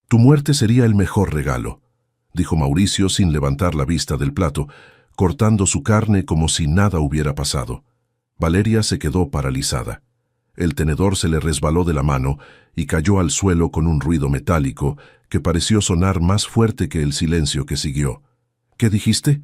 Tu muerte sería el mejor regalo, dijo Mauricio sin levantar la vista del plato, cortando su carne como si nada hubiera pasado. Valeria se quedó paralizada. El tenedor se le resbaló de la mano y cayó al suelo con un ruido metálico que pareció sonar más fuerte que el silencio que siguió. ¿Qué dijiste?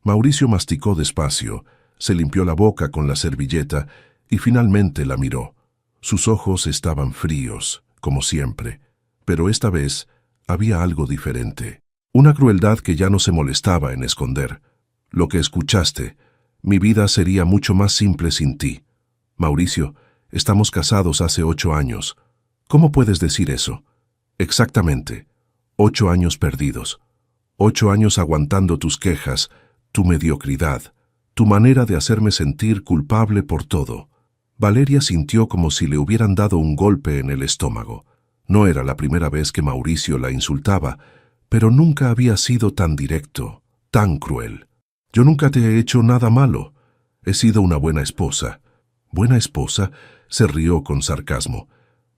Mauricio masticó despacio, se limpió la boca con la servilleta y finalmente la miró. Sus ojos estaban fríos, como siempre, pero esta vez había algo diferente. Una crueldad que ya no se molestaba en esconder. Lo que escuchaste, mi vida sería mucho más simple sin ti. Mauricio, estamos casados hace 8 años. ¿Cómo puedes decir eso? Exactamente. 8 años perdidos. 8 años aguantando tus quejas, tu mediocridad, tu manera de hacerme sentir culpable por todo. Valeria sintió como si le hubieran dado un golpe en el estómago. No era la primera vez que Mauricio la insultaba, pero nunca había sido tan directo, tan cruel. Yo nunca te he hecho nada malo. He sido una buena esposa. ¿Buena esposa? Se rió con sarcasmo.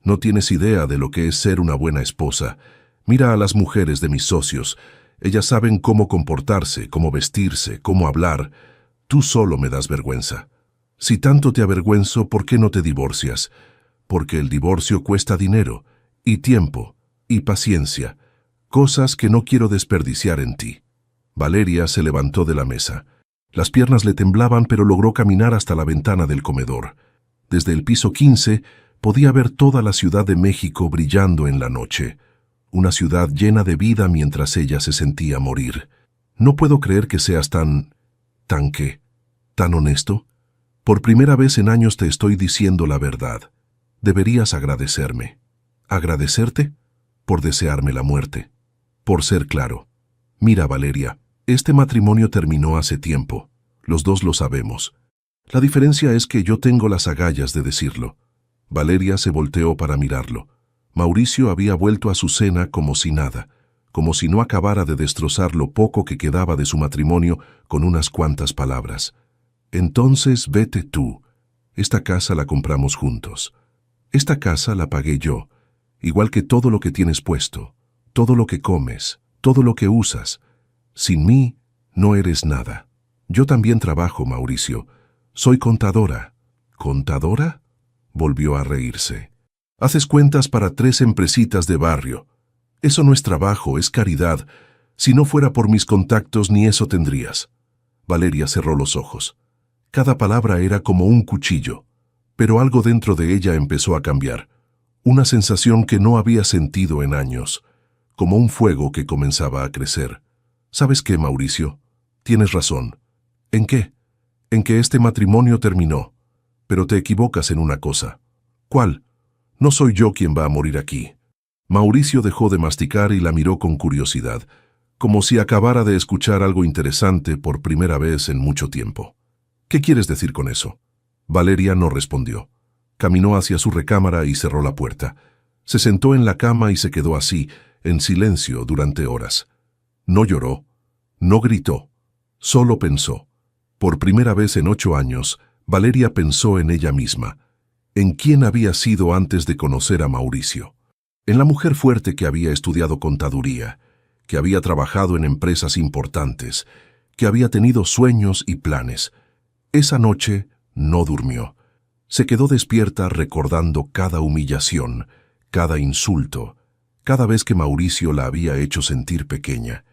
No tienes idea de lo que es ser una buena esposa. Mira a las mujeres de mis socios. Ellas saben cómo comportarse, cómo vestirse, cómo hablar. Tú solo me das vergüenza. Si tanto te avergüenzo, ¿por qué no te divorcias? Porque el divorcio cuesta dinero, y tiempo, y paciencia, cosas que no quiero desperdiciar en ti. Valeria se levantó de la mesa. Las piernas le temblaban, pero logró caminar hasta la ventana del comedor. Desde el piso 15 podía ver toda la Ciudad de México brillando en la noche. Una ciudad llena de vida mientras ella se sentía morir. No puedo creer que seas tan honesto. Por primera vez en años te estoy diciendo la verdad. Deberías agradecerme. ¿Agradecerte? Por desearme la muerte. Por ser claro. Mira, Valeria, este matrimonio terminó hace tiempo. Los dos lo sabemos. La diferencia es que yo tengo las agallas de decirlo. Valeria se volteó para mirarlo. Mauricio había vuelto a su cena como si nada, como si no acabara de destrozar lo poco que quedaba de su matrimonio con unas cuantas palabras. Entonces vete tú. Esta casa la compramos juntos. Esta casa la pagué yo, igual que todo lo que tienes puesto, todo lo que comes, todo lo que usas. Sin mí, no eres nada. Yo también trabajo, Mauricio. Soy contadora. ¿Contadora? Volvió a reírse. Haces cuentas para 3 empresitas de barrio. Eso no es trabajo, es caridad. Si no fuera por mis contactos, ni eso tendrías. Valeria cerró los ojos. Cada palabra era como un cuchillo, pero algo dentro de ella empezó a cambiar. Una sensación que no había sentido en años, como un fuego que comenzaba a crecer. ¿Sabes qué, Mauricio? Tienes razón. ¿En qué? En que este matrimonio terminó. Pero te equivocas en una cosa. ¿Cuál? No soy yo quien va a morir aquí. Mauricio dejó de masticar y la miró con curiosidad, como si acabara de escuchar algo interesante por primera vez en mucho tiempo. ¿Qué quieres decir con eso? Valeria no respondió. Caminó hacia su recámara y cerró la puerta. Se sentó en la cama y se quedó así, en silencio, durante horas. No lloró, no gritó, solo pensó. Por primera vez en 8 años, Valeria pensó en ella misma, en quién había sido antes de conocer a Mauricio, en la mujer fuerte que había estudiado contaduría, que había trabajado en empresas importantes, que había tenido sueños y planes. Esa noche no durmió. Se quedó despierta recordando cada humillación, cada insulto, cada vez que Mauricio la había hecho sentir pequeña.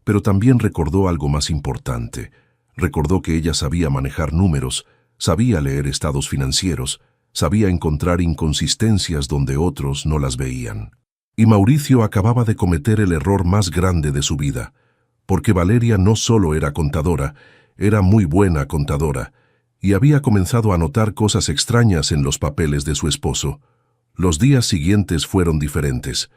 Pero también recordó algo más importante. Recordó que ella sabía manejar números, sabía leer estados financieros, sabía encontrar inconsistencias donde otros no las veían. Y Mauricio acababa de cometer el error más grande de su vida, porque Valeria no solo era contadora, era muy buena contadora, y había comenzado a notar cosas extrañas en los papeles de su esposo. Los días siguientes fueron diferentes.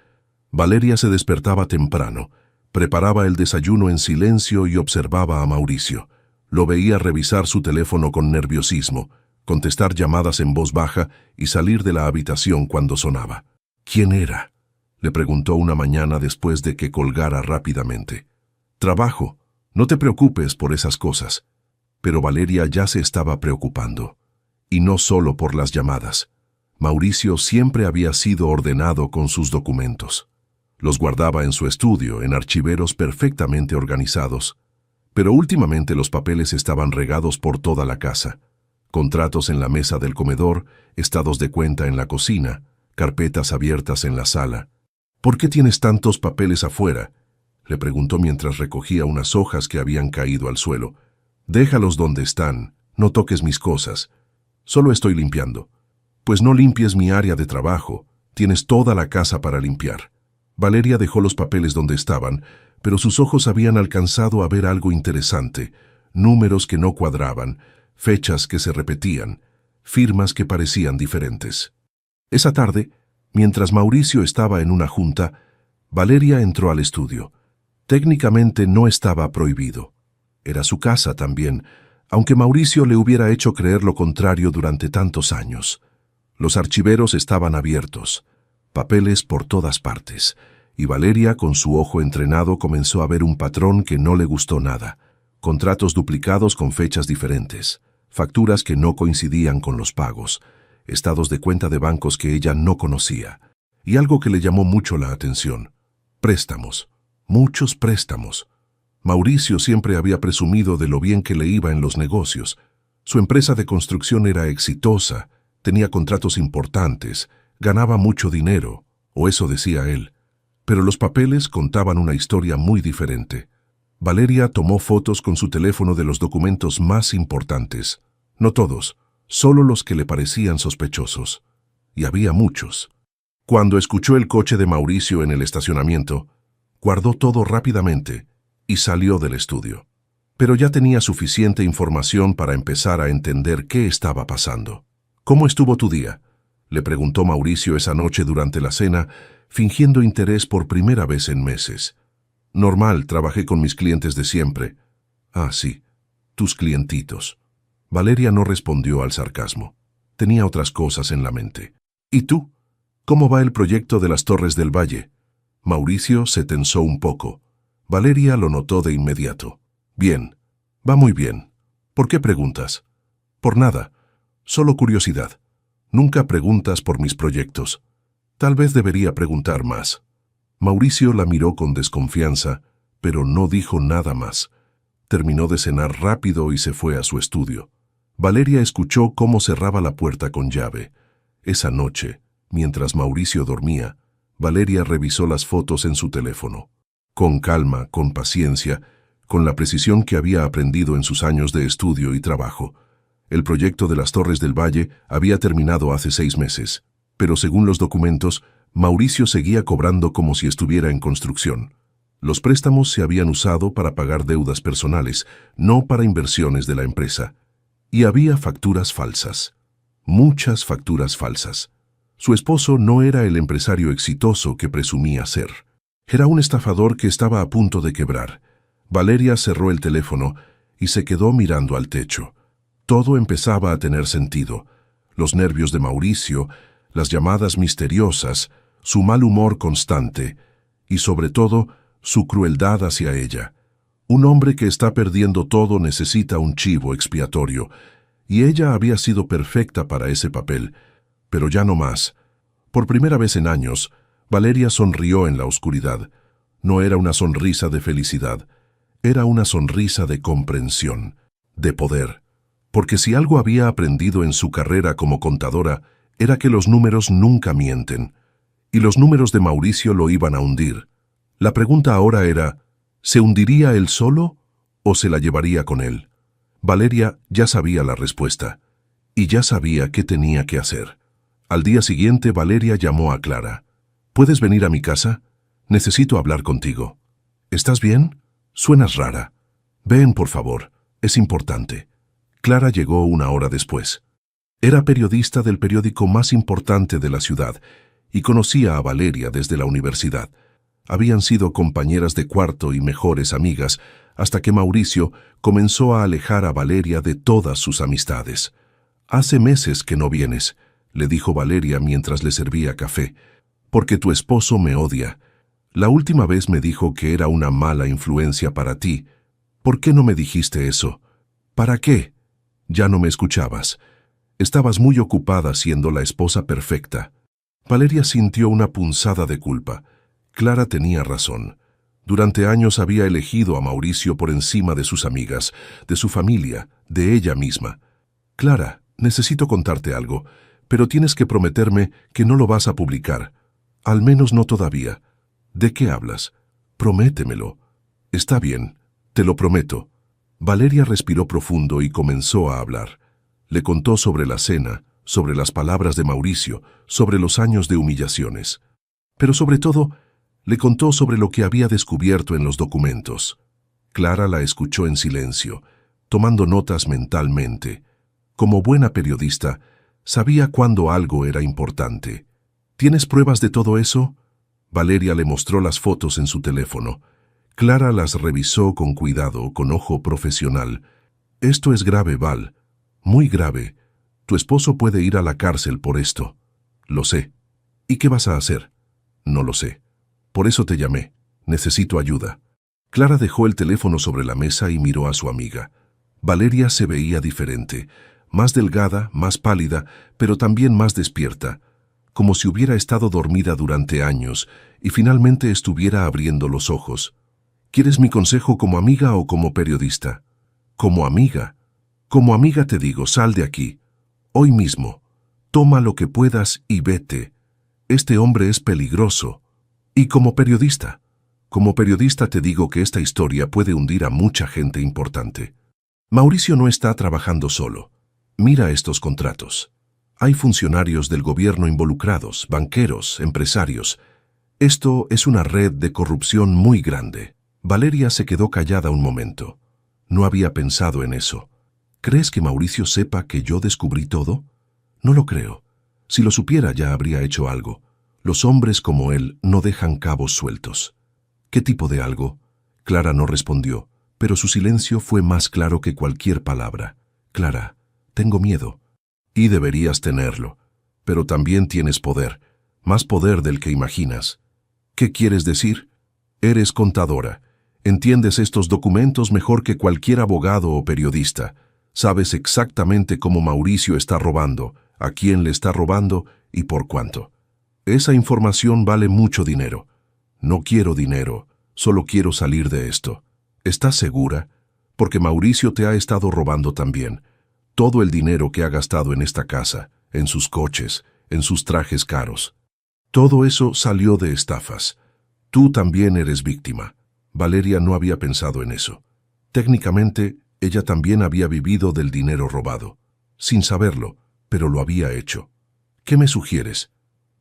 Valeria se despertaba temprano, preparaba el desayuno en silencio y observaba a Mauricio. Lo veía revisar su teléfono con nerviosismo, contestar llamadas en voz baja y salir de la habitación cuando sonaba. ¿Quién era?, le preguntó una mañana después de que colgara rápidamente. Trabajo, no te preocupes por esas cosas. Pero Valeria ya se estaba preocupando. Y no solo por las llamadas. Mauricio siempre había sido ordenado con sus documentos. Los guardaba en su estudio, en archiveros perfectamente organizados. Pero últimamente los papeles estaban regados por toda la casa. Contratos en la mesa del comedor, estados de cuenta en la cocina, carpetas abiertas en la sala. «¿Por qué tienes tantos papeles afuera?», le preguntó mientras recogía unas hojas que habían caído al suelo. «Déjalos donde están, no toques mis cosas. Solo estoy limpiando». «Pues no limpies mi área de trabajo, tienes toda la casa para limpiar». Valeria dejó los papeles donde estaban, pero sus ojos habían alcanzado a ver algo interesante: números que no cuadraban, fechas que se repetían, firmas que parecían diferentes. Esa tarde, mientras Mauricio estaba en una junta, Valeria entró al estudio. Técnicamente no estaba prohibido. Era su casa también, aunque Mauricio le hubiera hecho creer lo contrario durante tantos años. Los archiveros estaban abiertos, papeles por todas partes, y Valeria, con su ojo entrenado, comenzó a ver un patrón que no le gustó nada: contratos duplicados con fechas diferentes, facturas que no coincidían con los pagos, estados de cuenta de bancos que ella no conocía, y algo que le llamó mucho la atención: préstamos, muchos préstamos. Mauricio siempre había presumido de lo bien que le iba en los negocios. Su empresa de construcción era exitosa, tenía contratos importantes, ganaba mucho dinero, o eso decía él. Pero los papeles contaban una historia muy diferente. Valeria tomó fotos con su teléfono de los documentos más importantes. No todos, solo los que le parecían sospechosos. Y había muchos. Cuando escuchó el coche de Mauricio en el estacionamiento, guardó todo rápidamente y salió del estudio. Pero ya tenía suficiente información para empezar a entender qué estaba pasando. «¿Cómo estuvo tu día?», le preguntó Mauricio esa noche durante la cena, fingiendo interés por primera vez en meses. «Normal, trabajé con mis clientes de siempre». «Ah, sí, tus clientitos». Valeria no respondió al sarcasmo. Tenía otras cosas en la mente. «¿Y tú? ¿Cómo va el proyecto de las Torres del Valle?». Mauricio se tensó un poco. Valeria lo notó de inmediato. «Bien, va muy bien. ¿Por qué preguntas?». «Por nada, solo curiosidad. Nunca preguntas por mis proyectos. Tal vez debería preguntar más». Mauricio la miró con desconfianza, pero no dijo nada más. Terminó de cenar rápido y se fue a su estudio. Valeria escuchó cómo cerraba la puerta con llave. Esa noche, mientras Mauricio dormía, Valeria revisó las fotos en su teléfono. Con calma, con paciencia, con la precisión que había aprendido en sus años de estudio y trabajo. El proyecto de las Torres del Valle había terminado hace 6 meses, pero según los documentos, Mauricio seguía cobrando como si estuviera en construcción. Los préstamos se habían usado para pagar deudas personales, no para inversiones de la empresa. Y había facturas falsas. Muchas facturas falsas. Su esposo no era el empresario exitoso que presumía ser. Era un estafador que estaba a punto de quebrar. Valeria cerró el teléfono y se quedó mirando al techo. Todo empezaba a tener sentido. Los nervios de Mauricio, las llamadas misteriosas, su mal humor constante y, sobre todo, su crueldad hacia ella. Un hombre que está perdiendo todo necesita un chivo expiatorio, y ella había sido perfecta para ese papel, pero ya no más. Por primera vez en años, Valeria sonrió en la oscuridad. No era una sonrisa de felicidad, era una sonrisa de comprensión, de poder. Porque si algo había aprendido en su carrera como contadora, era que los números nunca mienten. Y los números de Mauricio lo iban a hundir. La pregunta ahora era, ¿se hundiría él solo o se la llevaría con él? Valeria ya sabía la respuesta, y ya sabía qué tenía que hacer. Al día siguiente, Valeria llamó a Clara. «¿Puedes venir a mi casa? Necesito hablar contigo». «¿Estás bien? Suenas rara». «Ven, por favor, es importante». Clara llegó 1 hora después. Era periodista del periódico más importante de la ciudad y conocía a Valeria desde la universidad. Habían sido compañeras de cuarto y mejores amigas hasta que Mauricio comenzó a alejar a Valeria de todas sus amistades. «Hace meses que no vienes», le dijo Valeria mientras le servía café, «porque tu esposo me odia. La última vez me dijo que era una mala influencia para ti. ¿Por qué no me dijiste eso?» «¿Para qué?» «Ya no me escuchabas. Estabas muy ocupada siendo la esposa perfecta». Valeria sintió una punzada de culpa. Clara tenía razón. Durante años había elegido a Mauricio por encima de sus amigas, de su familia, de ella misma. Clara, necesito contarte algo, pero tienes que prometerme que no lo vas a publicar. Al menos no todavía. ¿De qué hablas? Prométemelo. Está bien, te lo prometo. Valeria respiró profundo y comenzó a hablar. Le contó sobre la cena, sobre las palabras de Mauricio, sobre los años de humillaciones. Pero sobre todo, le contó sobre lo que había descubierto en los documentos. Clara la escuchó en silencio, tomando notas mentalmente. Como buena periodista, sabía cuándo algo era importante. ¿Tienes pruebas de todo eso? Valeria le mostró las fotos en su teléfono. Clara las revisó con cuidado, con ojo profesional. Esto es grave, Val. Muy grave. Tu esposo puede ir a la cárcel por esto. Lo sé. ¿Y qué vas a hacer? No lo sé. Por eso te llamé. Necesito ayuda. Clara dejó el teléfono sobre la mesa y miró a su amiga. Valeria se veía diferente, más delgada, más pálida, pero también más despierta, como si hubiera estado dormida durante años y finalmente estuviera abriendo los ojos. ¿Quieres mi consejo como amiga o como periodista? Como amiga. Como amiga te digo, sal de aquí. Hoy mismo. Toma lo que puedas y vete. Este hombre es peligroso. Y como periodista te digo que esta historia puede hundir a mucha gente importante. Mauricio no está trabajando solo. Mira estos contratos. Hay funcionarios del gobierno involucrados, banqueros, empresarios. Esto es una red de corrupción muy grande. Valeria se quedó callada un momento. No había pensado en eso. ¿Crees que Mauricio sepa que yo descubrí todo? No lo creo. Si lo supiera ya habría hecho algo. Los hombres como él no dejan cabos sueltos. ¿Qué tipo de algo? Clara no respondió, pero su silencio fue más claro que cualquier palabra. Clara, tengo miedo. Y deberías tenerlo. Pero también tienes poder, más poder del que imaginas. ¿Qué quieres decir? Eres contadora. Entiendes estos documentos mejor que cualquier abogado o periodista. Sabes exactamente cómo Mauricio está robando, a quién le está robando y por cuánto. Esa información vale mucho dinero. No quiero dinero, solo quiero salir de esto. ¿Estás segura? Porque Mauricio te ha estado robando también. Todo el dinero que ha gastado en esta casa, en sus coches, en sus trajes caros. Todo eso salió de estafas. Tú también eres víctima. Valeria no había pensado en eso. Técnicamente, ella también había vivido del dinero robado. Sin saberlo, pero lo había hecho. ¿Qué me sugieres?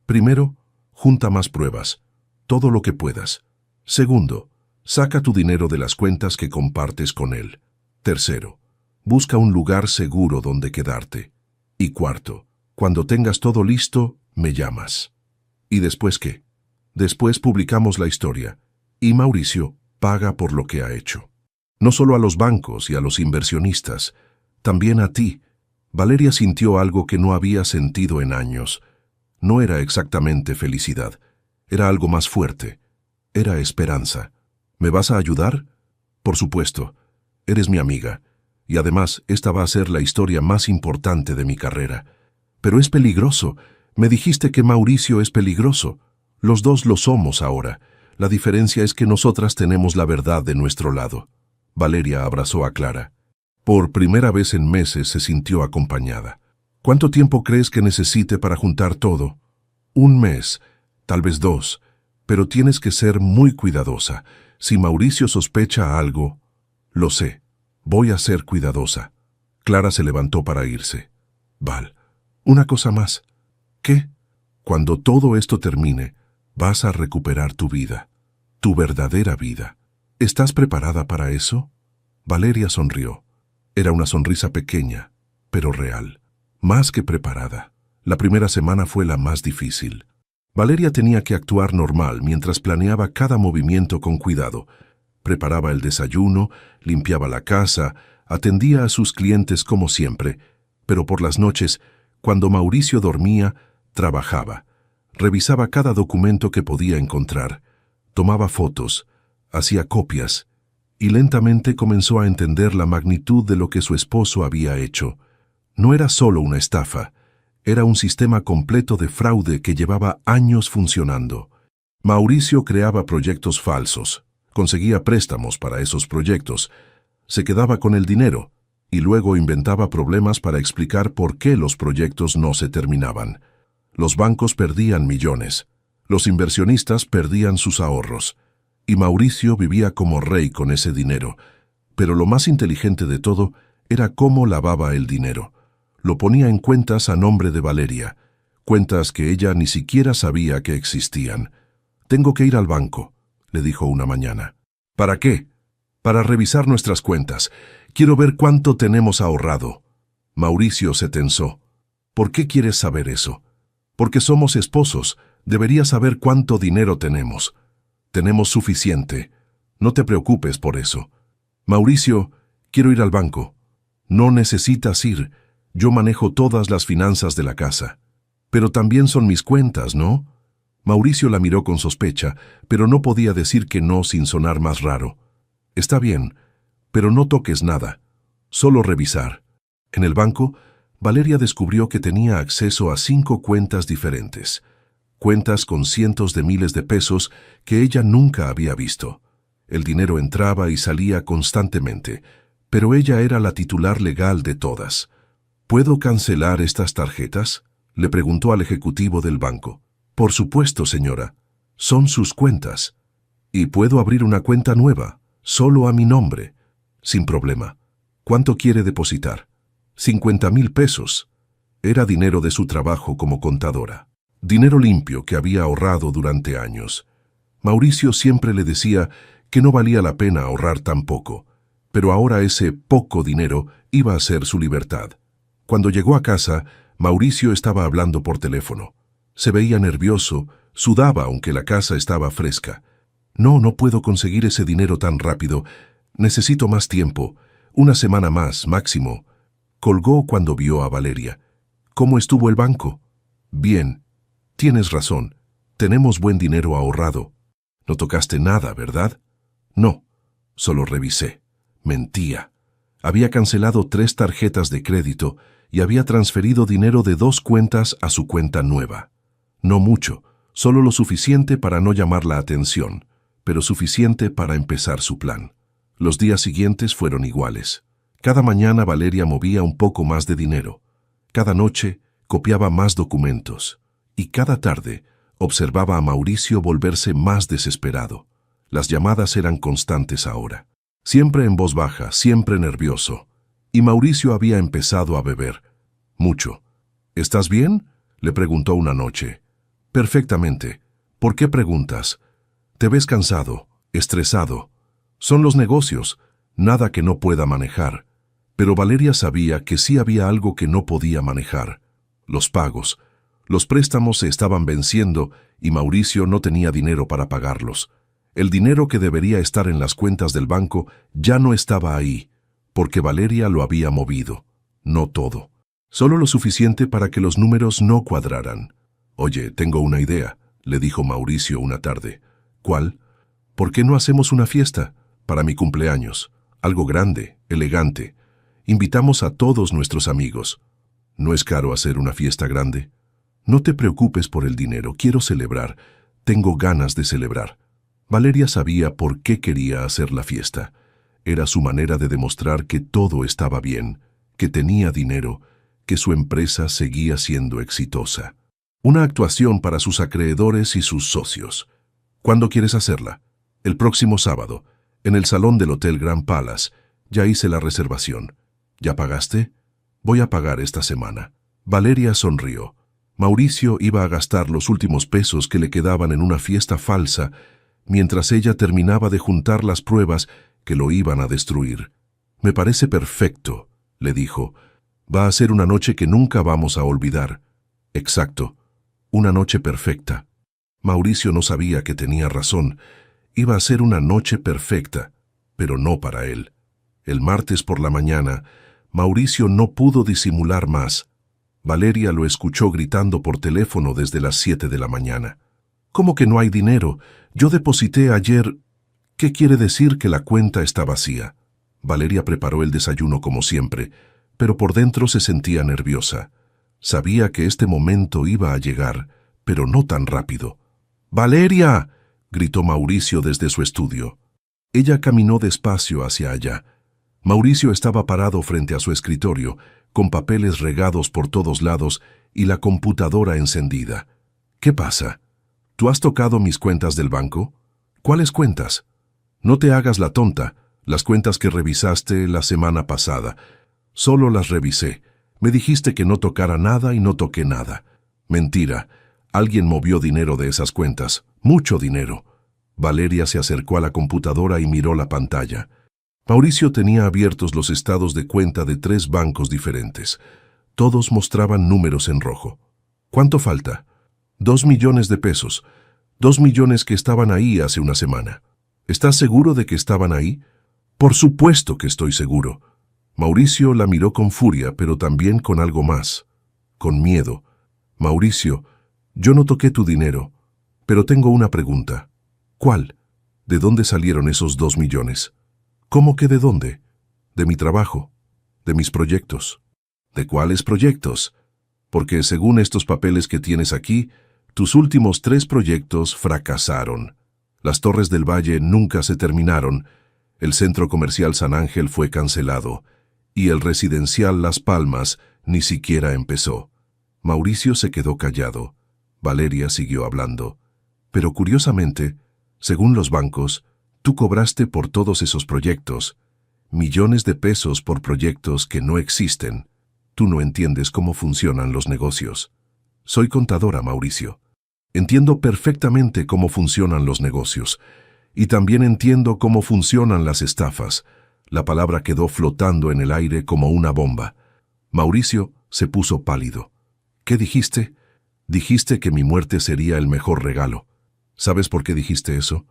Primero, junta más pruebas, todo lo que puedas. Segundo, saca tu dinero de las cuentas que compartes con él. Tercero, busca un lugar seguro donde quedarte. Y cuarto, cuando tengas todo listo, me llamas. ¿Y después qué? Después publicamos la historia, y Mauricio paga por lo que ha hecho. No solo a los bancos y a los inversionistas, también a ti. Valeria sintió algo que no había sentido en años. No era exactamente felicidad, era algo más fuerte. Era esperanza. ¿Me vas a ayudar? Por supuesto. Eres mi amiga. Y además, esta va a ser la historia más importante de mi carrera. Pero es peligroso. Me dijiste que Mauricio es peligroso. Los dos lo somos ahora. La diferencia es que nosotras tenemos la verdad de nuestro lado. Valeria abrazó a Clara. Por primera vez en meses se sintió acompañada. ¿Cuánto tiempo crees que necesite para juntar todo? 1 mes, tal vez 2, pero tienes que ser muy cuidadosa. Si Mauricio sospecha algo, lo sé, voy a ser cuidadosa. Clara se levantó para irse. Val, una cosa más. ¿Qué? Cuando todo esto termine, vas a recuperar tu vida, tu verdadera vida. ¿Estás preparada para eso? Valeria sonrió. Era una sonrisa pequeña, pero real. Más que preparada. La primera semana fue la más difícil. Valeria tenía que actuar normal mientras planeaba cada movimiento con cuidado. Preparaba el desayuno, limpiaba la casa, atendía a sus clientes como siempre, pero por las noches, cuando Mauricio dormía, trabajaba. Revisaba cada documento que podía encontrar, tomaba fotos, hacía copias, y lentamente comenzó a entender la magnitud de lo que su esposo había hecho. No era solo una estafa, era un sistema completo de fraude que llevaba años funcionando. Mauricio creaba proyectos falsos, conseguía préstamos para esos proyectos, se quedaba con el dinero y luego inventaba problemas para explicar por qué los proyectos no se terminaban. Los bancos perdían millones, los inversionistas perdían sus ahorros, y Mauricio vivía como rey con ese dinero. Pero lo más inteligente de todo era cómo lavaba el dinero. Lo ponía en cuentas a nombre de Valeria, cuentas que ella ni siquiera sabía que existían. «Tengo que ir al banco», le dijo una mañana. «¿Para qué?» «Para revisar nuestras cuentas. Quiero ver cuánto tenemos ahorrado». Mauricio se tensó. «¿Por qué quieres saber eso?» «Porque somos esposos. Deberías saber cuánto dinero tenemos». «Tenemos suficiente. No te preocupes por eso». «Mauricio, quiero ir al banco». «No necesitas ir. Yo manejo todas las finanzas de la casa». «Pero también son mis cuentas, ¿no?» Mauricio la miró con sospecha, pero no podía decir que no sin sonar más raro. «Está bien, pero no toques nada. Solo revisar». En el banco, Valeria descubrió que tenía acceso a 5 cuentas diferentes. Cuentas con cientos de miles de pesos que ella nunca había visto. El dinero entraba y salía constantemente, pero ella era la titular legal de todas. «¿Puedo cancelar estas tarjetas?», le preguntó al ejecutivo del banco. «Por supuesto, señora. Son sus cuentas. Y puedo abrir una cuenta nueva, solo a mi nombre». «Sin problema. ¿Cuánto quiere depositar?» 50,000 pesos. Era dinero de su trabajo como contadora. Dinero limpio que había ahorrado durante años. Mauricio siempre le decía que no valía la pena ahorrar tan poco, pero ahora ese poco dinero iba a ser su libertad. Cuando llegó a casa, Mauricio estaba hablando por teléfono. Se veía nervioso, sudaba aunque la casa estaba fresca. No puedo conseguir ese dinero tan rápido. Necesito más tiempo, una semana más, máximo». Colgó cuando vio a Valeria. «¿Cómo estuvo el banco?» «Bien. Tienes razón. Tenemos buen dinero ahorrado». «No tocaste nada, ¿verdad?» «No. Solo revisé». Mentía. Había cancelado 3 tarjetas de crédito y había transferido dinero de 2 cuentas a su cuenta nueva. No mucho, solo lo suficiente para no llamar la atención, pero suficiente para empezar su plan. Los días siguientes fueron iguales. Cada mañana Valeria movía un poco más de dinero. Cada noche copiaba más documentos. Y cada tarde observaba a Mauricio volverse más desesperado. Las llamadas eran constantes ahora. Siempre en voz baja, siempre nervioso. Y Mauricio había empezado a beber. Mucho. «¿Estás bien?», le preguntó una noche. «Perfectamente. ¿Por qué preguntas?» «Te ves cansado, estresado. Son los negocios, nada que no pueda manejar». Pero Valeria sabía que sí había algo que no podía manejar: los pagos. Los préstamos se estaban venciendo y Mauricio no tenía dinero para pagarlos. El dinero que debería estar en las cuentas del banco ya no estaba ahí, porque Valeria lo había movido. No todo. Solo lo suficiente para que los números no cuadraran. «Oye, tengo una idea», le dijo Mauricio una tarde. «¿Cuál?» «¿Por qué no hacemos una fiesta para mi cumpleaños? Algo grande, elegante. Invitamos a todos nuestros amigos». «¿No es caro hacer una fiesta grande?» «No te preocupes por el dinero, quiero celebrar. Tengo ganas de celebrar». Valeria sabía por qué quería hacer la fiesta. Era su manera de demostrar que todo estaba bien, que tenía dinero, que su empresa seguía siendo exitosa. Una actuación para sus acreedores y sus socios. «¿Cuándo quieres hacerla?» «El próximo sábado, en el salón del Hotel Grand Palace. Ya hice la reservación». «¿Ya pagaste?» «Voy a pagar esta semana». Valeria sonrió. Mauricio iba a gastar los últimos pesos que le quedaban en una fiesta falsa, mientras ella terminaba de juntar las pruebas que lo iban a destruir. «Me parece perfecto», le dijo. «Va a ser una noche que nunca vamos a olvidar». «Exacto. Una noche perfecta». Mauricio no sabía que tenía razón. Iba a ser una noche perfecta, pero no para él. El martes por la mañana, Mauricio no pudo disimular más. Valeria lo escuchó gritando por teléfono desde las 7 de la mañana. «¿Cómo que no hay dinero? Yo deposité ayer». «¿Qué quiere decir que la cuenta está vacía?» Valeria preparó el desayuno como siempre, pero por dentro se sentía nerviosa. Sabía que este momento iba a llegar, pero no tan rápido. ¡Valeria!, gritó Mauricio desde su estudio. Ella caminó despacio hacia allá. Mauricio estaba parado frente a su escritorio, con papeles regados por todos lados y la computadora encendida. ¿Qué pasa? ¿Tú has tocado mis cuentas del banco? ¿Cuáles cuentas? No te hagas la tonta, las cuentas que revisaste la semana pasada. Solo las revisé. Me dijiste que no tocara nada y no toqué nada. Mentira. Alguien movió dinero de esas cuentas. Mucho dinero. Valeria se acercó a la computadora y miró la pantalla. Mauricio tenía abiertos los estados de cuenta de 3 bancos diferentes. Todos mostraban números en rojo. ¿Cuánto falta? 2 millones de pesos. 2 millones que estaban ahí hace una semana. ¿Estás seguro de que estaban ahí? Por supuesto que estoy seguro. Mauricio la miró con furia, pero también con algo más. Con miedo. Mauricio, yo no toqué tu dinero, pero tengo una pregunta. ¿Cuál? ¿De dónde salieron esos 2 millones? ¿Cómo que de dónde? De mi trabajo, de mis proyectos. ¿De cuáles proyectos? Porque según estos papeles que tienes aquí, tus últimos 3 proyectos fracasaron. Las Torres del Valle nunca se terminaron, el centro comercial San Ángel fue cancelado, y el residencial Las Palmas ni siquiera empezó. Mauricio se quedó callado. Valeria siguió hablando. Pero curiosamente, según los bancos, tú cobraste por todos esos proyectos, millones de pesos por proyectos que no existen. Tú no entiendes cómo funcionan los negocios. Soy contadora, Mauricio. Entiendo perfectamente cómo funcionan los negocios. Y también entiendo cómo funcionan las estafas. La palabra quedó flotando en el aire como una bomba. Mauricio se puso pálido. ¿Qué dijiste? Dijiste que mi muerte sería el mejor regalo. ¿Sabes por qué dijiste eso?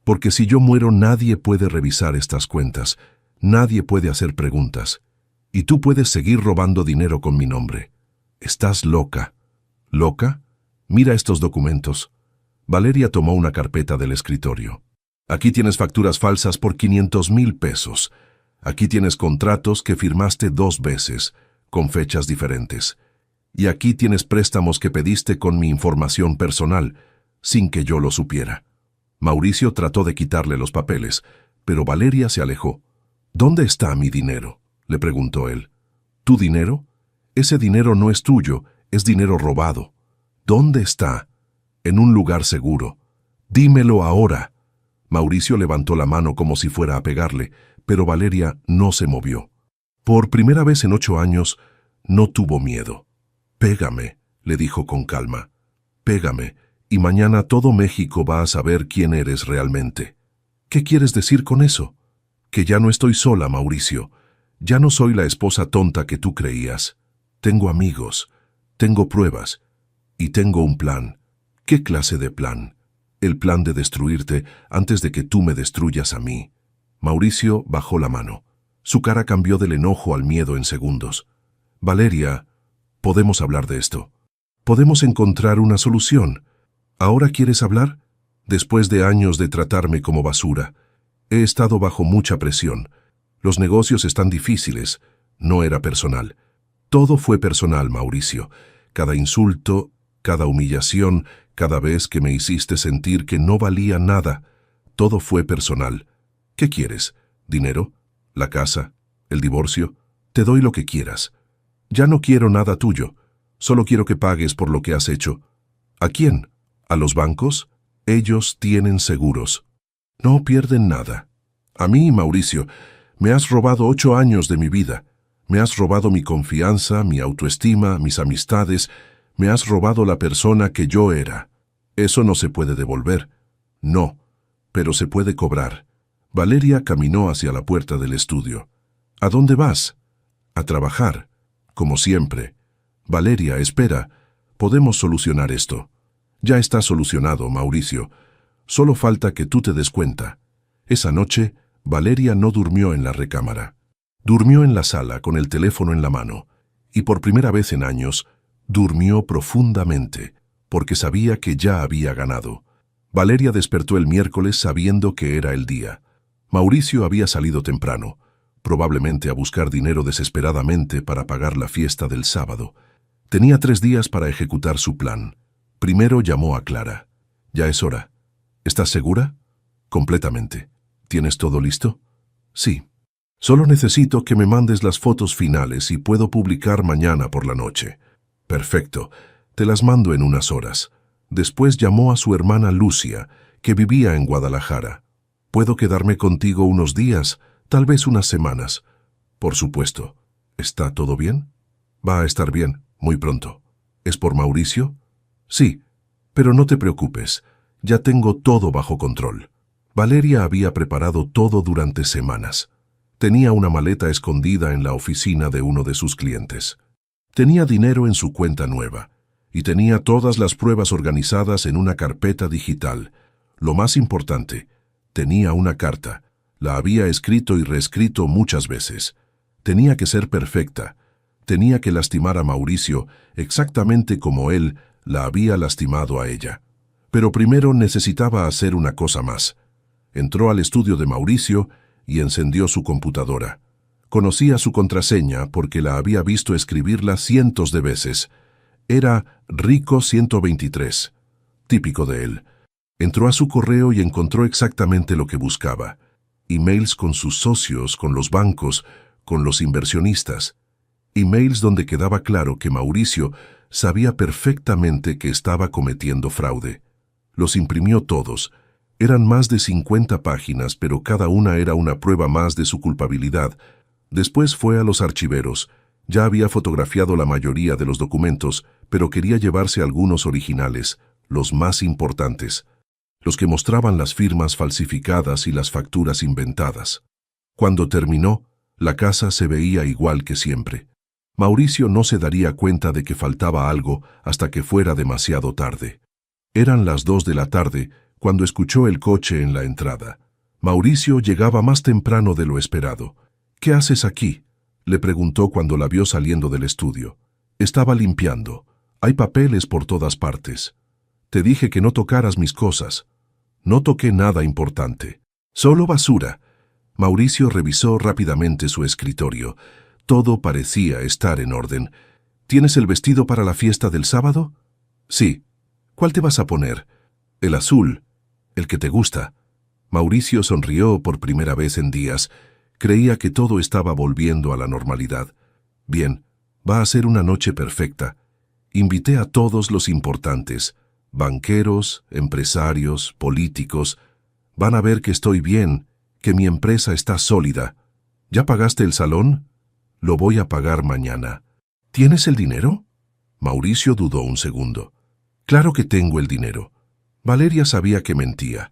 Porque si yo muero nadie puede revisar estas cuentas, nadie puede hacer preguntas. Y tú puedes seguir robando dinero con mi nombre. Estás loca. ¿Loca? Mira estos documentos. Valeria tomó una carpeta del escritorio. Aquí tienes facturas falsas por 500,000 pesos. Aquí tienes contratos que firmaste 2 veces, con fechas diferentes. Y aquí tienes préstamos que pediste con mi información personal, sin que yo lo supiera. Mauricio trató de quitarle los papeles, pero Valeria se alejó. ¿Dónde está mi dinero?, le preguntó él. ¿Tu dinero? Ese dinero no es tuyo, es dinero robado. ¿Dónde está? En un lugar seguro. Dímelo ahora. Mauricio levantó la mano como si fuera a pegarle, pero Valeria no se movió. Por primera vez en 8 años, no tuvo miedo. Pégame, le dijo con calma. Pégame, y mañana todo México va a saber quién eres realmente. ¿Qué quieres decir con eso? Que ya no estoy sola, Mauricio. Ya no soy la esposa tonta que tú creías. Tengo amigos, tengo pruebas, y tengo un plan. ¿Qué clase de plan? El plan de destruirte antes de que tú me destruyas a mí. Mauricio bajó la mano. Su cara cambió del enojo al miedo en segundos. Valeria, podemos hablar de esto. Podemos encontrar una solución. ¿Ahora quieres hablar? Después de años de tratarme como basura, he estado bajo mucha presión. Los negocios están difíciles. No era personal. Todo fue personal, Mauricio. Cada insulto, cada humillación, cada vez que me hiciste sentir que no valía nada, todo fue personal. ¿Qué quieres? ¿Dinero? ¿La casa? ¿El divorcio? Te doy lo que quieras. Ya no quiero nada tuyo. Solo quiero que pagues por lo que has hecho. ¿A quién? ¿A los bancos? Ellos tienen seguros. No pierden nada. A mí, Mauricio, me has robado 8 años de mi vida. Me has robado mi confianza, mi autoestima, mis amistades. Me has robado la persona que yo era. Eso no se puede devolver. No, pero se puede cobrar. Valeria caminó hacia la puerta del estudio. ¿A dónde vas? A trabajar, como siempre. Valeria, espera. Podemos solucionar esto. Ya está solucionado, Mauricio. Solo falta que tú te des cuenta. Esa noche, Valeria no durmió en la recámara. Durmió en la sala con el teléfono en la mano. Y por primera vez en años, durmió profundamente, porque sabía que ya había ganado. Valeria despertó el miércoles sabiendo que era el día. Mauricio había salido temprano, probablemente a buscar dinero desesperadamente para pagar la fiesta del sábado. Tenía 3 días para ejecutar su plan. Primero llamó a Clara. Ya es hora. ¿Estás segura? Completamente. ¿Tienes todo listo? Sí. Solo necesito que me mandes las fotos finales y puedo publicar mañana por la noche. Perfecto. Te las mando en unas horas. Después llamó a su hermana Lucia, que vivía en Guadalajara. ¿Puedo quedarme contigo unos días, tal vez unas semanas? Por supuesto. ¿Está todo bien? Va a estar bien, muy pronto. ¿Es por Mauricio? Sí, pero no te preocupes. Ya tengo todo bajo control. Valeria había preparado todo durante semanas. Tenía una maleta escondida en la oficina de uno de sus clientes. Tenía dinero en su cuenta nueva y tenía todas las pruebas organizadas en una carpeta digital. Lo más importante, tenía una carta. La había escrito y reescrito muchas veces. Tenía que ser perfecta. Tenía que lastimar a Mauricio exactamente como él la había lastimado a ella. Pero primero necesitaba hacer una cosa más. Entró al estudio de Mauricio y encendió su computadora. Conocía su contraseña porque la había visto escribirla cientos de veces. Era Rico 123, típico de él. Entró a su correo y encontró exactamente lo que buscaba. Emails con sus socios, con los bancos, con los inversionistas. Emails donde quedaba claro que Mauricio sabía perfectamente que estaba cometiendo fraude. Los imprimió todos. Eran más de 50 páginas, pero cada una era una prueba más de su culpabilidad. Después fue a los archiveros. Ya había fotografiado la mayoría de los documentos, pero quería llevarse algunos originales, los más importantes, los que mostraban las firmas falsificadas y las facturas inventadas. Cuando terminó, la casa se veía igual que siempre. Mauricio no se daría cuenta de que faltaba algo hasta que fuera demasiado tarde. Eran las 2 de la tarde cuando escuchó el coche en la entrada. Mauricio llegaba más temprano de lo esperado. «¿Qué haces aquí?», le preguntó cuando la vio saliendo del estudio. «Estaba limpiando. Hay papeles por todas partes. Te dije que no tocaras mis cosas». «No toqué nada importante. Solo basura». Mauricio revisó rápidamente su escritorio. Todo parecía estar en orden. «¿Tienes el vestido para la fiesta del sábado?» «Sí». «¿Cuál te vas a poner?» «El azul, el que te gusta». Mauricio sonrió por primera vez en días. Creía que todo estaba volviendo a la normalidad. «Bien, va a ser una noche perfecta. Invité a todos los importantes, banqueros, empresarios, políticos. Van a ver que estoy bien, que mi empresa está sólida. ¿Ya pagaste el salón?» «Lo voy a pagar mañana». «¿Tienes el dinero?» Mauricio dudó un segundo. «Claro que tengo el dinero». Valeria sabía que mentía.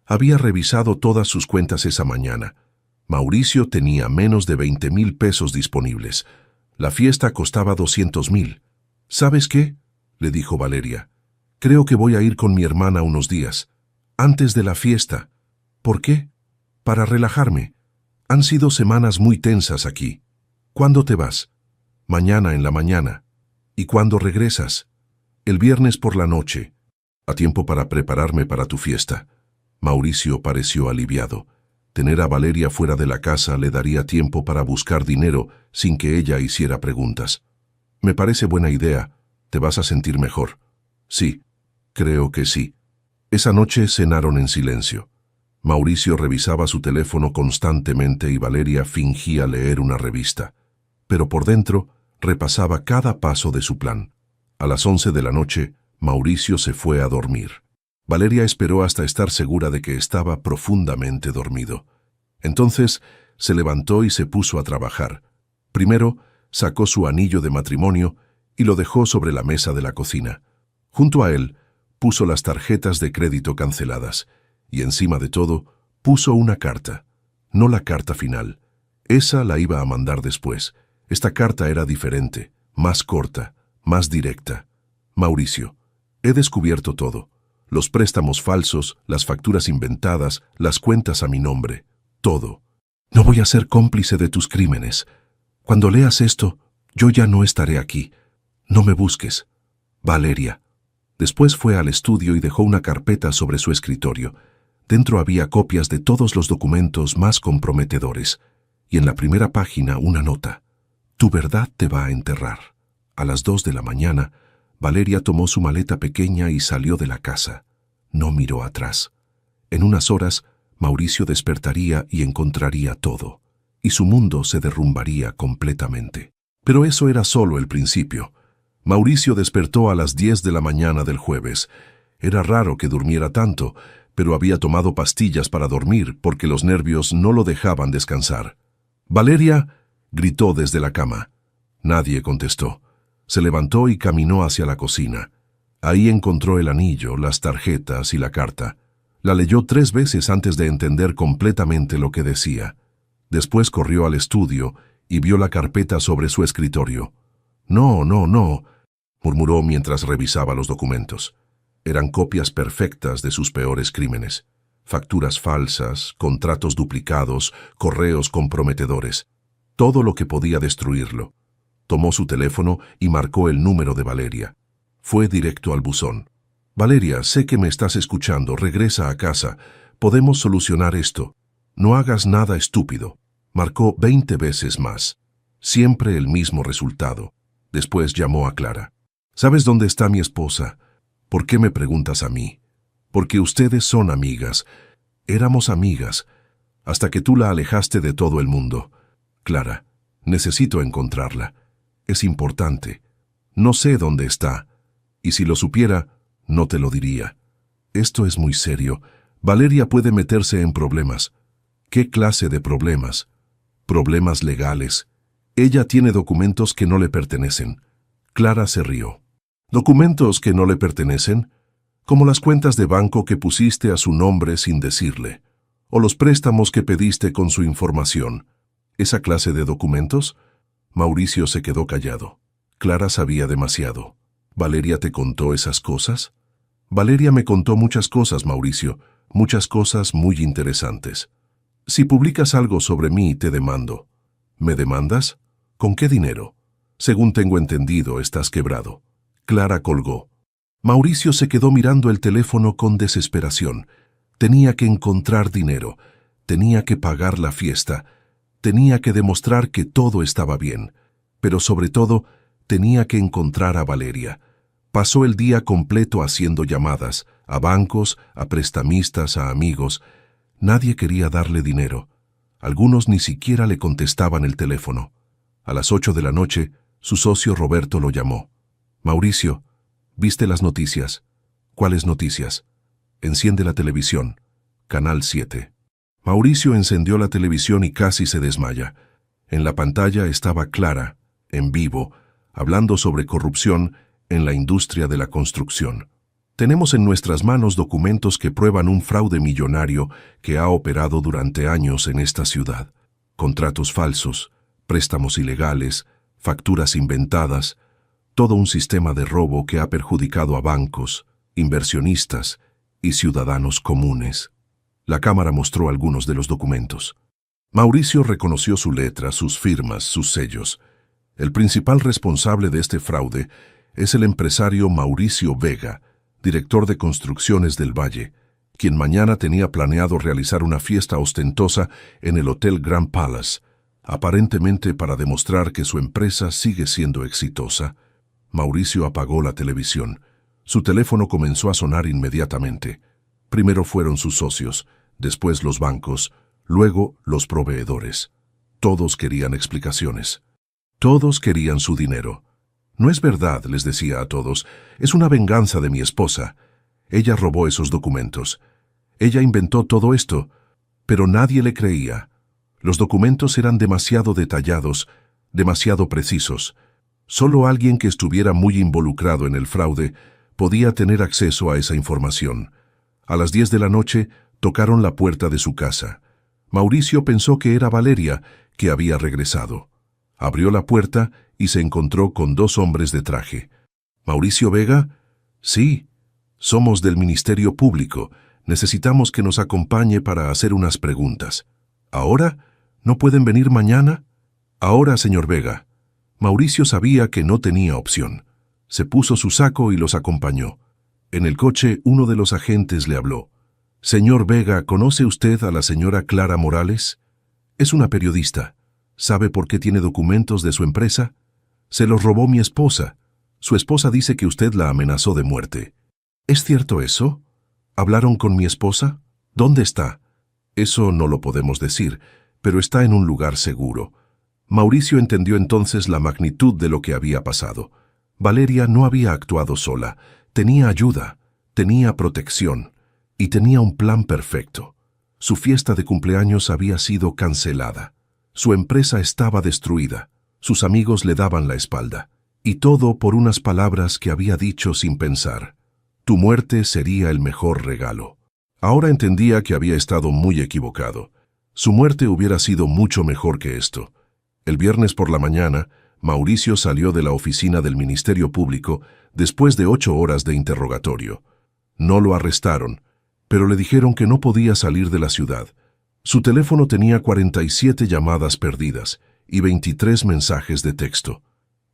Había revisado todas sus cuentas esa mañana. Mauricio tenía menos de 20,000 pesos disponibles. La fiesta costaba 200,000. «¿Sabes qué?», le dijo Valeria. «Creo que voy a ir con mi hermana unos días, antes de la fiesta». «¿Por qué?» «Para relajarme. Han sido semanas muy tensas aquí». «¿Cuándo te vas?» «Mañana en la mañana». «¿Y cuándo regresas?» «El viernes por la noche». «A tiempo para prepararme para tu fiesta». Mauricio pareció aliviado. Tener a Valeria fuera de la casa le daría tiempo para buscar dinero sin que ella hiciera preguntas. «Me parece buena idea. Te vas a sentir mejor». «Sí, creo que sí». Esa noche cenaron en silencio. Mauricio revisaba su teléfono constantemente y Valeria fingía leer una revista. Pero por dentro repasaba cada paso de su plan. A las 11 de la noche, Mauricio se fue a dormir. Valeria esperó hasta estar segura de que estaba profundamente dormido. Entonces se levantó y se puso a trabajar. Primero sacó su anillo de matrimonio y lo dejó sobre la mesa de la cocina. Junto a él puso las tarjetas de crédito canceladas y encima de todo puso una carta. No la carta final. Esa la iba a mandar después. Esta carta era diferente, más corta, más directa. «Mauricio, he descubierto todo. Los préstamos falsos, las facturas inventadas, las cuentas a mi nombre. Todo. No voy a ser cómplice de tus crímenes. Cuando leas esto, yo ya no estaré aquí. No me busques. Valeria». Después fue al estudio y dejó una carpeta sobre su escritorio. Dentro había copias de todos los documentos más comprometedores. Y en la primera página una nota. «Tu verdad te va a enterrar». A las 2 de la mañana, Valeria tomó su maleta pequeña y salió de la casa. No miró atrás. En unas horas, Mauricio despertaría y encontraría todo, y su mundo se derrumbaría completamente. Pero eso era solo el principio. Mauricio despertó a las 10 de la mañana del jueves. Era raro que durmiera tanto, pero había tomado pastillas para dormir porque los nervios no lo dejaban descansar. «¡Valeria!», gritó desde la cama. Nadie contestó. Se levantó y caminó hacia la cocina. Ahí encontró el anillo, las tarjetas y la carta. La leyó 3 veces antes de entender completamente lo que decía. Después corrió al estudio y vio la carpeta sobre su escritorio. «No, no, no», murmuró mientras revisaba los documentos. Eran copias perfectas de sus peores crímenes. Facturas falsas, contratos duplicados, correos comprometedores. Todo lo que podía destruirlo. Tomó su teléfono y marcó el número de Valeria. Fue directo al buzón. «Valeria, sé que me estás escuchando, regresa a casa. Podemos solucionar esto. No hagas nada estúpido». Marcó 20 veces más. Siempre el mismo resultado. Después llamó a Clara. «¿Sabes dónde está mi esposa? ¿Por qué me preguntas a mí? Porque ustedes son amigas. Éramos amigas, hasta que tú la alejaste de todo el mundo. Clara, necesito encontrarla. Es importante. No sé dónde está. Y si lo supiera, no te lo diría. Esto es muy serio. Valeria puede meterse en problemas». «¿Qué clase de problemas?» «Problemas legales. Ella tiene documentos que no le pertenecen». Clara se rió. «¿Documentos que no le pertenecen? Como las cuentas de banco que pusiste a su nombre sin decirle, o los préstamos que pediste con su información. ¿Esa clase de documentos?» Mauricio se quedó callado. Clara sabía demasiado. «¿Valeria te contó esas cosas?» «Valeria me contó muchas cosas, Mauricio, muchas cosas muy interesantes. Si publicas algo sobre mí, te demando». «¿Me demandas? ¿Con qué dinero? Según tengo entendido, estás quebrado». Clara colgó. Mauricio se quedó mirando el teléfono con desesperación. Tenía que encontrar dinero, tenía que pagar la fiesta, tenía que demostrar que todo estaba bien, pero sobre todo tenía que encontrar a Valeria. Pasó el día completo haciendo llamadas, a bancos, a prestamistas, a amigos. Nadie quería darle dinero. Algunos ni siquiera le contestaban el teléfono. A las 8 de la noche, su socio Roberto lo llamó. «Mauricio, ¿viste las noticias?» «¿Cuáles noticias?» «Enciende la televisión. Canal 7». Mauricio encendió la televisión y casi se desmaya. En la pantalla estaba Clara, en vivo, hablando sobre corrupción en la industria de la construcción. «Tenemos en nuestras manos documentos que prueban un fraude millonario que ha operado durante años en esta ciudad. Contratos falsos, préstamos ilegales, facturas inventadas, todo un sistema de robo que ha perjudicado a bancos, inversionistas y ciudadanos comunes». La cámara mostró algunos de los documentos. Mauricio reconoció su letra, sus firmas, sus sellos. El principal responsable de este fraude es el empresario Mauricio Vega, director de construcciones del Valle, quien mañana tenía planeado realizar una fiesta ostentosa en el Hotel Grand Palace, aparentemente para demostrar que su empresa sigue siendo exitosa. Mauricio apagó la televisión. Su teléfono comenzó a sonar inmediatamente. Primero fueron sus socios, después los bancos, luego los proveedores. Todos querían explicaciones. Todos querían su dinero. «No es verdad», les decía a todos, «es una venganza de mi esposa. Ella robó esos documentos. Ella inventó todo esto». Pero nadie le creía. Los documentos eran demasiado detallados, demasiado precisos. Solo alguien que estuviera muy involucrado en el fraude podía tener acceso a esa información. A las 10 de la noche tocaron la puerta de su casa. Mauricio pensó que era Valeria, que había regresado. Abrió la puerta y se encontró con 2 hombres de traje. «¿Mauricio Vega?» «Sí, somos del Ministerio Público. Necesitamos que nos acompañe para hacer unas preguntas». «¿Ahora? ¿No pueden venir mañana?» «Ahora, señor Vega». Mauricio sabía que no tenía opción. Se puso su saco y los acompañó. En el coche, uno de los agentes le habló. «Señor Vega, ¿conoce usted a la señora Clara Morales? Es una periodista. ¿Sabe por qué tiene documentos de su empresa? Se los robó mi esposa. Su esposa dice que usted la amenazó de muerte». «¿Es cierto eso?» ¿Hablaron con mi esposa? ¿Dónde está? Eso no lo podemos decir, pero está en un lugar seguro. Mauricio entendió entonces la magnitud de lo que había pasado. Valeria no había actuado sola, tenía ayuda, tenía protección y tenía un plan perfecto. Su fiesta de cumpleaños había sido cancelada. Su empresa estaba destruida, sus amigos le daban la espalda, y todo por unas palabras que había dicho sin pensar. Tu muerte sería el mejor regalo. Ahora entendía que había estado muy equivocado. Su muerte hubiera sido mucho mejor que esto. El viernes por la mañana, Mauricio salió de la oficina del Ministerio Público después de 8 horas de interrogatorio. No lo arrestaron, pero le dijeron que no podía salir de la ciudad. Su teléfono tenía 47 llamadas perdidas y 23 mensajes de texto.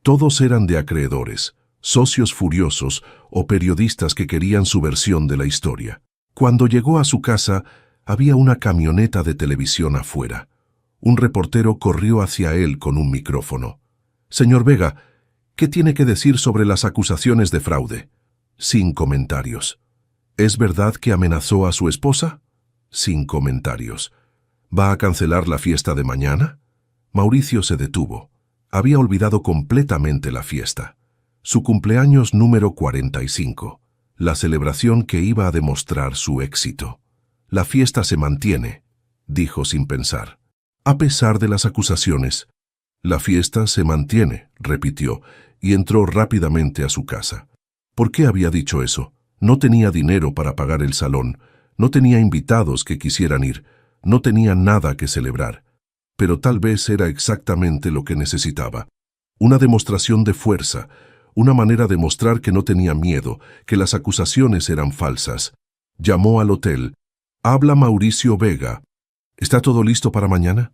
Todos eran de acreedores, socios furiosos o periodistas que querían su versión de la historia. Cuando llegó a su casa, había una camioneta de televisión afuera. Un reportero corrió hacia él con un micrófono. «Señor Vega, ¿qué tiene que decir sobre las acusaciones de fraude?» Sin comentarios. ¿Es verdad que amenazó a su esposa? Sin comentarios. ¿Va a cancelar la fiesta de mañana? Mauricio se detuvo. Había olvidado completamente la fiesta. Su cumpleaños número 45. La celebración que iba a demostrar su éxito. La fiesta se mantiene, dijo sin pensar. A pesar de las acusaciones. La fiesta se mantiene, repitió, y entró rápidamente a su casa. ¿Por qué había dicho eso? No tenía dinero para pagar el salón, no tenía invitados que quisieran ir, no tenía nada que celebrar. Pero tal vez era exactamente lo que necesitaba. Una demostración de fuerza, una manera de mostrar que no tenía miedo, que las acusaciones eran falsas. Llamó al hotel. «Habla Mauricio Vega. ¿Está todo listo para mañana?»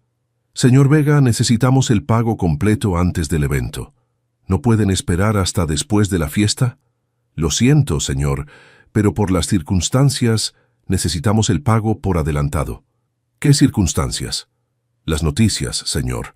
«Señor Vega, necesitamos el pago completo antes del evento. ¿No pueden esperar hasta después de la fiesta?» «Lo siento, señor, pero por las circunstancias necesitamos el pago por adelantado». «¿Qué circunstancias?» «Las noticias, señor.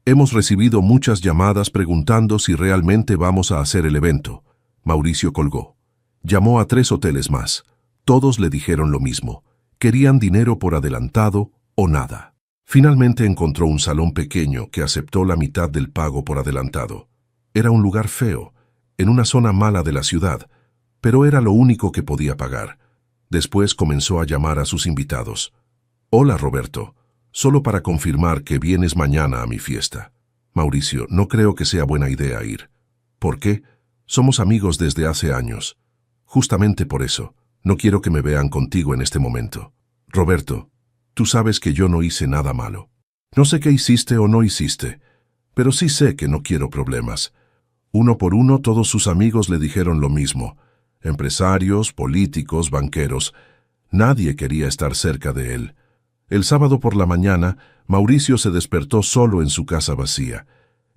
Hemos recibido muchas llamadas preguntando si realmente vamos a hacer el evento». Mauricio colgó. Llamó a 3 hoteles más. Todos le dijeron lo mismo. Querían dinero por adelantado o nada. Finalmente encontró un salón pequeño que aceptó la mitad del pago por adelantado. Era un lugar feo, en una zona mala de la ciudad, pero era lo único que podía pagar. Después comenzó a llamar a sus invitados. «Hola, Roberto. Solo para confirmar que vienes mañana a mi fiesta». «Mauricio, no creo que sea buena idea ir». «¿Por qué? Somos amigos desde hace años». «Justamente por eso. No quiero que me vean contigo en este momento». «Roberto, tú sabes que yo no hice nada malo. No sé qué hiciste o no hiciste, pero sí sé que no quiero problemas». Uno por uno todos sus amigos le dijeron lo mismo. Empresarios, políticos, banqueros. Nadie quería estar cerca de él. El sábado por la mañana, Mauricio se despertó solo en su casa vacía.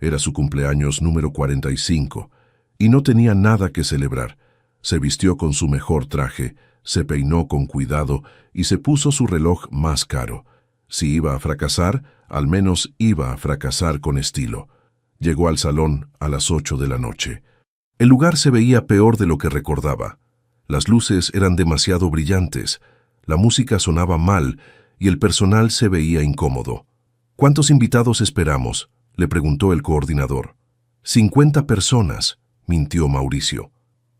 Era su cumpleaños número 45, y no tenía nada que celebrar. Se vistió con su mejor traje, se peinó con cuidado y se puso su reloj más caro. Si iba a fracasar, al menos iba a fracasar con estilo. Llegó al salón a las 8 de la noche. El lugar se veía peor de lo que recordaba. Las luces eran demasiado brillantes, la música sonaba mal y el personal se veía incómodo. «¿Cuántos invitados esperamos?», le preguntó el coordinador. «50 personas», mintió Mauricio.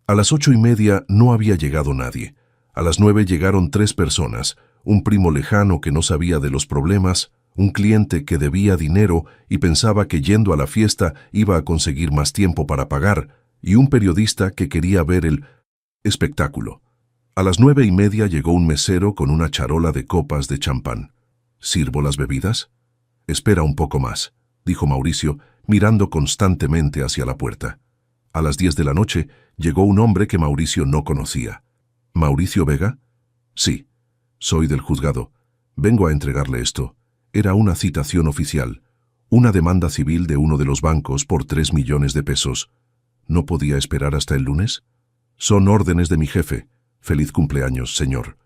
A las 8:30 no había llegado nadie. A las 9 llegaron 3 personas, un primo lejano que no sabía de los problemas, un cliente que debía dinero y pensaba que yendo a la fiesta iba a conseguir más tiempo para pagar, y un periodista que quería ver el espectáculo. A las 9:30 llegó un mesero con una charola de copas de champán. «¿Sirvo las bebidas?» «Espera un poco más», dijo Mauricio, mirando constantemente hacia la puerta. A las 10 de la noche llegó un hombre que Mauricio no conocía. «¿Mauricio Vega?» «Sí, soy del juzgado. Vengo a entregarle esto». Era una citación oficial, una demanda civil de uno de los bancos por 3 millones de pesos. ¿No podía esperar hasta el lunes? «Son órdenes de mi jefe. Feliz cumpleaños, señor».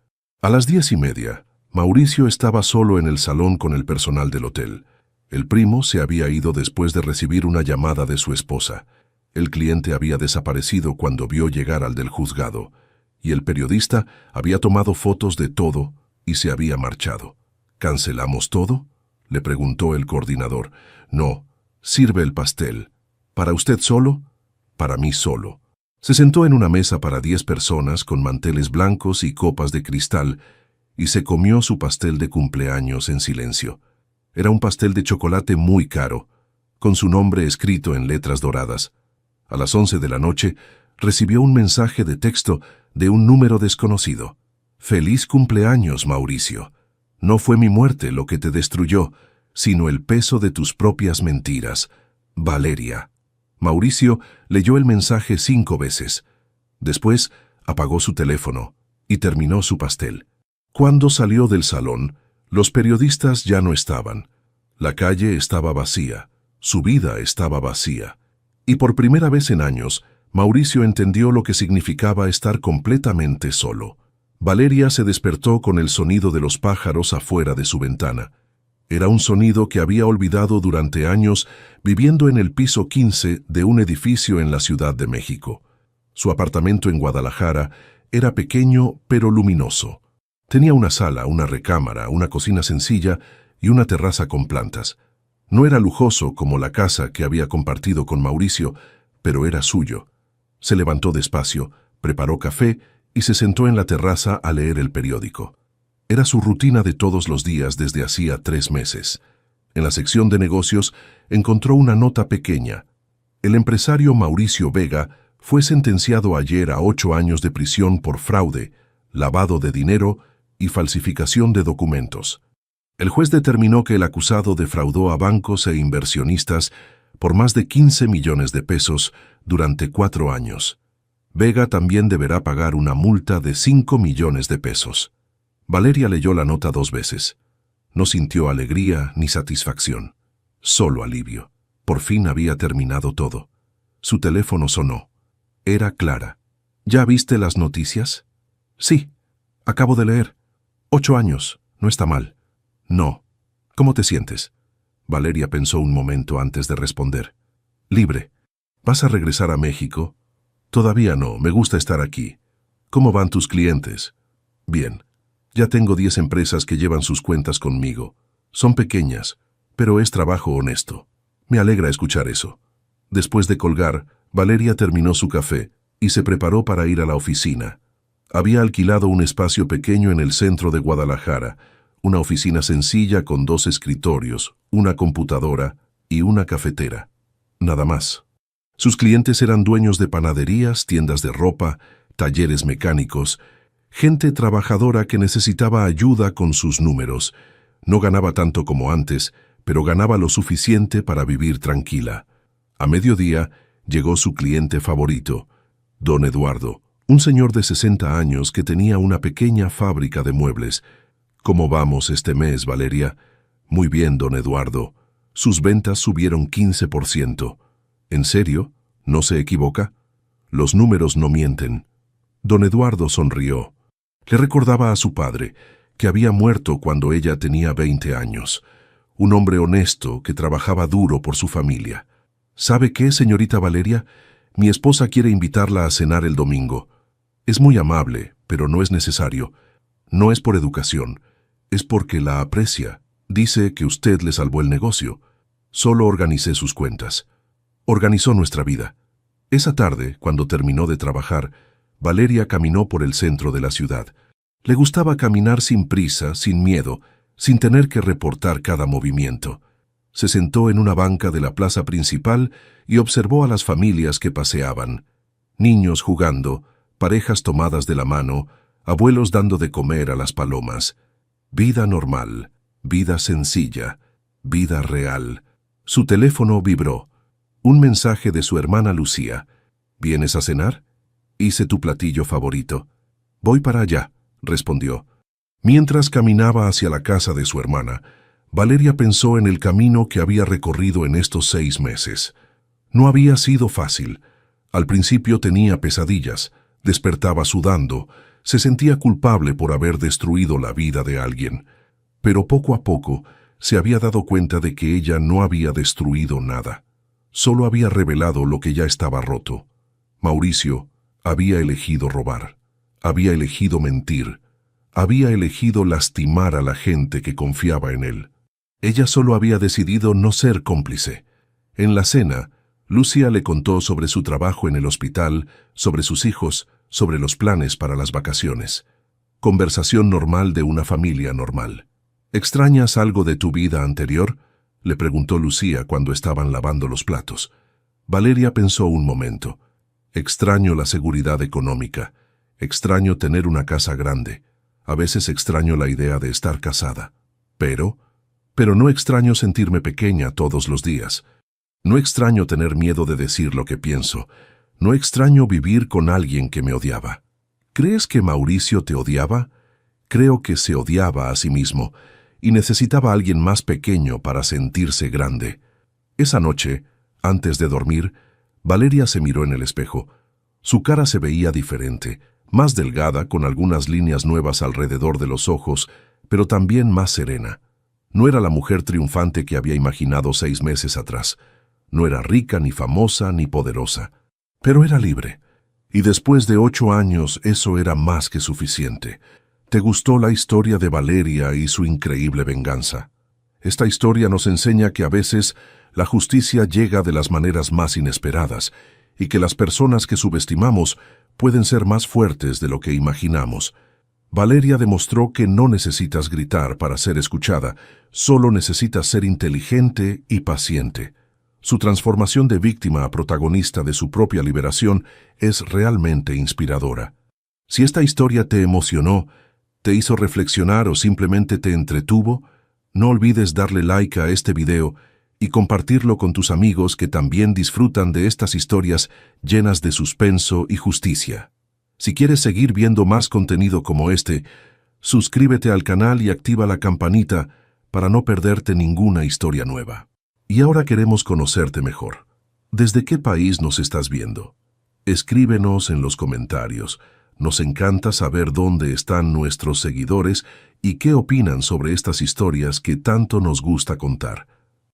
A las 10:30, Mauricio estaba solo en el salón con el personal del hotel. El primo se había ido después de recibir una llamada de su esposa. El cliente había desaparecido cuando vio llegar al del juzgado. y el periodista había tomado fotos de todo y se había marchado. ¿Cancelamos todo?, le preguntó el coordinador. No, sirve el pastel. ¿Para usted solo? Para mí solo. Se sentó en una mesa para 10 personas con manteles blancos y copas de cristal y se comió su pastel de cumpleaños en silencio. Era un pastel de chocolate muy caro, con su nombre escrito en letras doradas. A las 11 de la noche recibió un mensaje de texto de un número desconocido. «Feliz cumpleaños, Mauricio. No fue mi muerte lo que te destruyó, sino el peso de tus propias mentiras. Valeria». Mauricio leyó el mensaje 5 veces. Después apagó su teléfono y terminó su pastel. Cuando salió del salón, los periodistas ya no estaban. La calle estaba vacía, su vida estaba vacía. Y por primera vez en años, Mauricio entendió lo que significaba estar completamente solo. Valeria se despertó con el sonido de los pájaros afuera de su ventana. Era un sonido que había olvidado durante años viviendo en el piso 15 de un edificio en la Ciudad de México. Su apartamento en Guadalajara era pequeño pero luminoso. Tenía una sala, una recámara, una cocina sencilla y una terraza con plantas. No era lujoso como la casa que había compartido con Mauricio, pero era suyo. Se levantó despacio, preparó café y se sentó en la terraza a leer el periódico. Era su rutina de todos los días desde hacía 3 meses. En la sección de negocios encontró una nota pequeña. El empresario Mauricio Vega fue sentenciado ayer a 8 años de prisión por fraude, lavado de dinero y falsificación de documentos. El juez determinó que el acusado defraudó a bancos e inversionistas por más de 15 millones de pesos durante 4 años. Vega también deberá pagar una multa de 5 millones de pesos. Valeria leyó la nota 2 veces. No sintió alegría ni satisfacción, solo alivio. Por fin había terminado todo. Su teléfono sonó. Era Clara. ¿Ya viste las noticias? Sí, acabo de leer. 8 años, no está mal. No. ¿Cómo te sientes? Valeria pensó un momento antes de responder. Libre. ¿Vas a regresar a México? Todavía no, me gusta estar aquí. ¿Cómo van tus clientes? Bien. Ya tengo 10 empresas que llevan sus cuentas conmigo. Son pequeñas, pero es trabajo honesto. Me alegra escuchar eso. Después de colgar, Valeria terminó su café y se preparó para ir a la oficina. Había alquilado un espacio pequeño en el centro de Guadalajara, una oficina sencilla con 2 escritorios, una computadora y una cafetera. Nada más. Sus clientes eran dueños de panaderías, tiendas de ropa, talleres mecánicos, gente trabajadora que necesitaba ayuda con sus números. No ganaba tanto como antes, pero ganaba lo suficiente para vivir tranquila. A mediodía llegó su cliente favorito, don Eduardo, un señor de 60 años que tenía una pequeña fábrica de muebles. ¿Cómo vamos este mes, Valeria? Muy bien, don Eduardo. Sus ventas subieron 15%. ¿En serio? ¿No se equivoca? Los números no mienten. Don Eduardo sonrió. Le recordaba a su padre, que había muerto cuando ella tenía 20 años. Un hombre honesto que trabajaba duro por su familia. ¿Sabe qué, señorita Valeria? Mi esposa quiere invitarla a cenar el domingo. Es muy amable, pero no es necesario. No es por educación, es porque la aprecia. Dice que usted le salvó el negocio. Solo organicé sus cuentas. Organizó nuestra vida. Esa tarde, cuando terminó de trabajar, Valeria caminó por el centro de la ciudad. Le gustaba caminar sin prisa, sin miedo, sin tener que reportar cada movimiento. Se sentó en una banca de la plaza principal y observó a las familias que paseaban. Niños jugando, parejas tomadas de la mano, abuelos dando de comer a las palomas. Vida normal, vida sencilla, vida real. Su teléfono vibró. Un mensaje de su hermana Lucía. ¿Vienes a cenar? Hice tu platillo favorito. Voy para allá, respondió. Mientras caminaba hacia la casa de su hermana, Valeria pensó en el camino que había recorrido en estos 6 meses. No había sido fácil. Al principio tenía pesadillas, despertaba sudando, se sentía culpable por haber destruido la vida de alguien. Pero poco a poco se había dado cuenta de que ella no había destruido nada. Solo había revelado lo que ya estaba roto. Mauricio había elegido robar. Había elegido mentir. Había elegido lastimar a la gente que confiaba en él. Ella solo había decidido no ser cómplice. En la cena, Lucia le contó sobre su trabajo en el hospital, sobre sus hijos, sobre los planes para las vacaciones. Conversación normal de una familia normal. ¿Extrañas algo de tu vida anterior?, le preguntó Lucía cuando estaban lavando los platos. Valeria pensó un momento. Extraño la seguridad económica. Extraño tener una casa grande. A veces extraño la idea de estar casada. Pero no extraño sentirme pequeña todos los días. No extraño tener miedo de decir lo que pienso. No extraño vivir con alguien que me odiaba. ¿Crees que Mauricio te odiaba? Creo que se odiaba a sí mismo y necesitaba a alguien más pequeño para sentirse grande. Esa noche, antes de dormir, Valeria se miró en el espejo. Su cara se veía diferente, más delgada, con algunas líneas nuevas alrededor de los ojos, pero también más serena. No era la mujer triunfante que había imaginado 6 meses atrás. No era rica, ni famosa, ni poderosa. Pero era libre. Y después de 8 años eso era más que suficiente. ¿Te gustó la historia de Valeria y su increíble venganza? Esta historia nos enseña que a veces la justicia llega de las maneras más inesperadas y que las personas que subestimamos pueden ser más fuertes de lo que imaginamos. Valeria demostró que no necesitas gritar para ser escuchada, solo necesitas ser inteligente y paciente. Su transformación de víctima a protagonista de su propia liberación es realmente inspiradora. Si esta historia te emocionó, te hizo reflexionar o simplemente te entretuvo, no olvides darle like a este video y compartirlo con tus amigos que también disfrutan de estas historias llenas de suspenso y justicia. Si quieres seguir viendo más contenido como este, suscríbete al canal y activa la campanita para no perderte ninguna historia nueva. Y ahora queremos conocerte mejor. ¿Desde qué país nos estás viendo? Escríbenos en los comentarios. Nos encanta saber dónde están nuestros seguidores y qué opinan sobre estas historias que tanto nos gusta contar.